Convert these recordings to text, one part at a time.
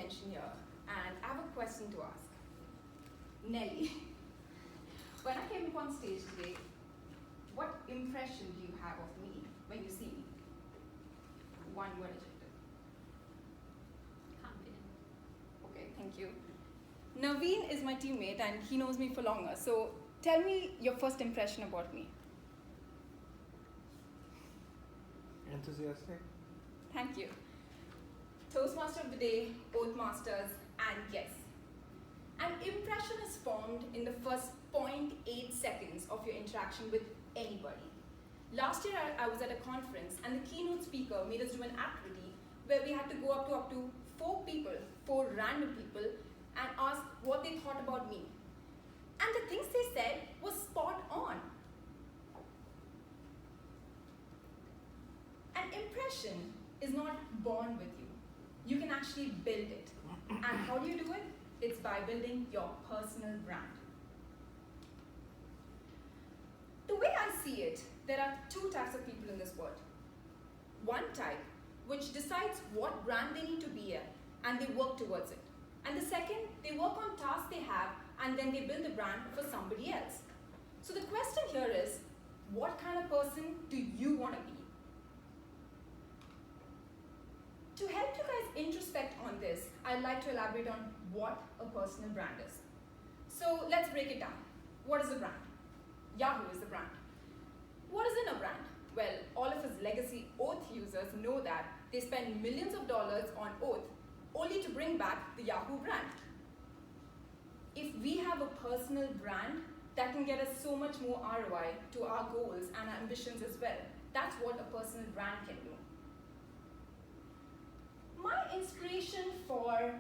attention here, and I have a question to ask. Nelly, when I came up on stage today, what impression do you have of me when you see me? One word adjective. Confident. Okay, thank you. Naveen is my teammate and he knows me for longer. So tell me your first impression about me. Enthusiastic. Thank you. Toastmaster of the day, Oath Masters, and yes. An impression is formed in the first 0.8 seconds of your interaction with anybody. Last year I was at a conference and the keynote speaker made us do an activity where we had to go up to 4 random people, and ask what they thought about me. And the things they said was spot on. An impression is not born with you. You can actually build it. And how do you do it? It's by building your personal brand. The way I see it, there are 2 types of people in this world. One type, which decides what brand they need to be in, and they work towards it. And the second, they work on tasks they have, and then they build a brand for somebody else. So the question here is, what kind of person do you want to be? To help you guys introspect on this, I'd like to elaborate on what a personal brand is. So let's break it down. What is a brand? Yahoo is the brand. What is in a brand? Well, all of us legacy Oath users know that they spend millions of dollars on Oath only to bring back the Yahoo brand. If we have a personal brand, that can get us so much more ROI to our goals and our ambitions as well. That's what a personal brand can do. My inspiration for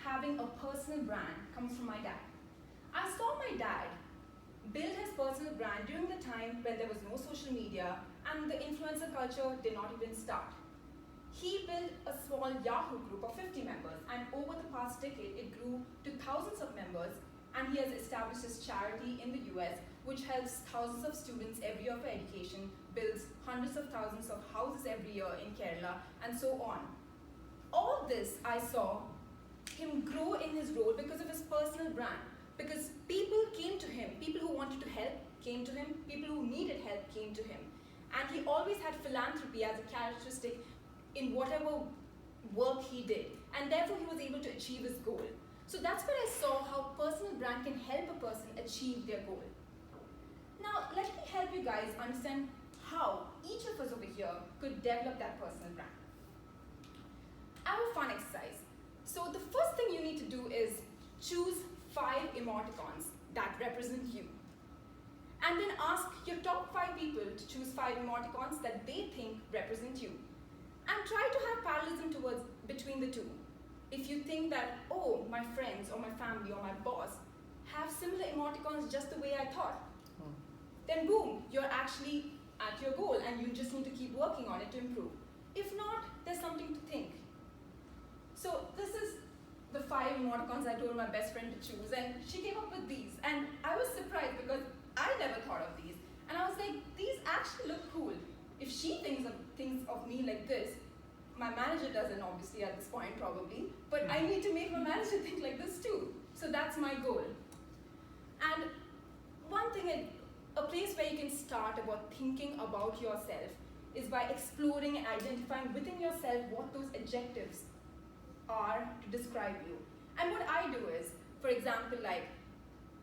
having a personal brand comes from my dad. I saw my dad build his personal brand during the time when there was no social media and the influencer culture did not even start. He built a small Yahoo group of 50 members, and over the past decade it grew to thousands of members, and he has established his charity in the US which helps thousands of students every year for education, builds hundreds of thousands of houses every year in Kerala, and so on. All this I saw him grow in his role because of his personal brand, because people came to him, people who wanted to help came to him, people who needed help came to him. And he always had philanthropy as a characteristic in whatever work he did, and therefore he was able to achieve his goal. So that's where I saw how personal brand can help a person achieve their goal. Now let me help you guys understand how each of us over here could develop that personal brand. I have a fun exercise. So the first thing you need to do is choose 5 emoticons that represent you. And then ask your top 5 people to choose 5 emoticons that they think represent you. And try to have parallelism between the two. If you think that, oh, my friends or my family or my boss have similar emoticons just the way I thought, then boom, you're actually at your goal and you just need to keep working on it to improve. If not, there's something to think. So this is the 5 emoticons I told my best friend to choose, and she came up with these. And I was surprised because I never thought of these. And I was like, these actually look cool. If she thinks of me like this, my manager doesn't obviously at this point probably, but I need to make my manager think like this too. So that's my goal. And one thing, a place where you can start about thinking about yourself is by exploring and identifying within yourself what those adjectives are to describe you. And what I do is, for example, like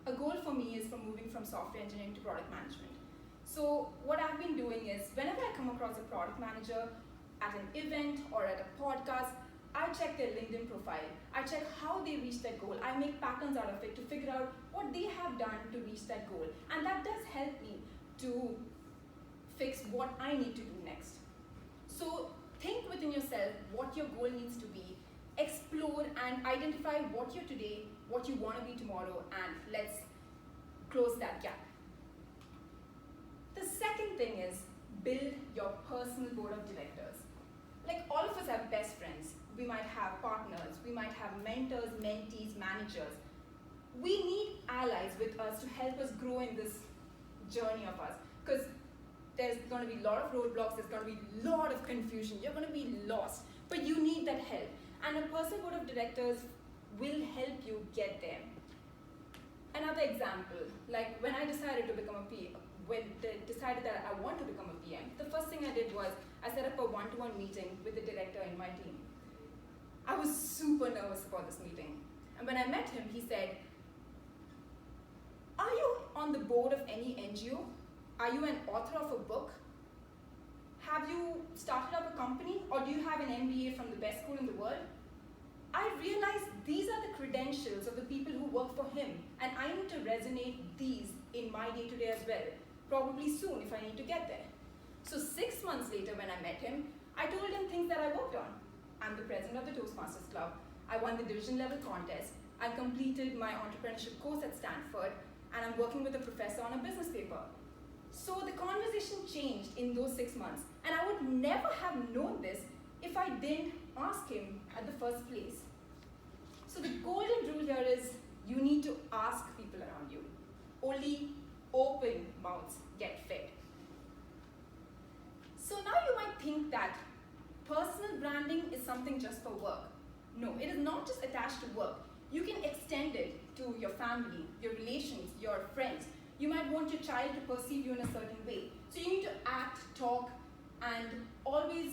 a goal for me is from moving from software engineering to product management. So what I've been doing is, whenever I come across a product manager at an event or at a podcast, I check their LinkedIn profile. I check how they reached that goal. I make patterns out of it to figure out what they have done to reach that goal. And that does help me to fix what I need to do next. So think within yourself what your goal needs to be, explore and identify what you're today, what you want to be tomorrow, and let's close that gap. The second thing is build your personal board of directors. Like all of us have best friends, we might have partners, we might have mentors, mentees, managers. We need allies with us to help us grow in this journey of us, because there's going to be a lot of roadblocks, there's going to be a lot of confusion, you're going to be lost, but you need that help. And a personal board of directors will help you get there. Another example, like when I decided to become a PM, when they decided that I want to become a PM, the first thing I did was I set up a one-to-one meeting with the director in my team. I was super nervous about this meeting. And when I met him, he said, "Are you on the board of any NGO? Are you an author of a book? Have you started up a company, or do you have an MBA from the best school in the world?" I realized these are the credentials of the people who work for him, and I need to resonate these in my day-to-day as well, probably soon if I need to get there. So 6 months later when I met him, I told him things that I worked on. I'm the president of the Toastmasters Club. I won the division level contest. I completed my entrepreneurship course at Stanford, and I'm working with a professor on a business paper. So the conversation changed in those 6 months, and I would never have known this if I didn't ask him at the first place. So the golden rule here is you need to ask people around you. Only open mouths get fed. So now you might think that personal branding is something just for work. No, it is not just attached to work. You can extend it to your family, your relations, your friends. You might want your child to perceive you in a certain way. So you need to act, talk, and always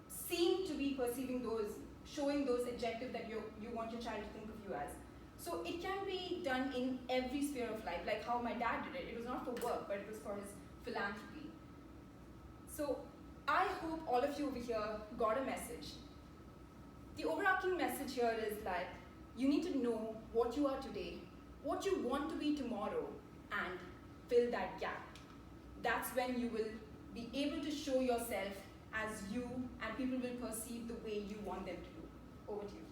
seem to be perceiving those, showing those adjectives that you want your child to think of you as. So it can be done in every sphere of life, like how my dad did it. It was not for work, but it was for his philanthropy. So I hope all of you over here got a message. The overarching message here is that you need to know what you are today, what you want to be tomorrow, and fill that gap. That's when you will be able to show yourself as you, and people will perceive the way you want them to do. Over to you.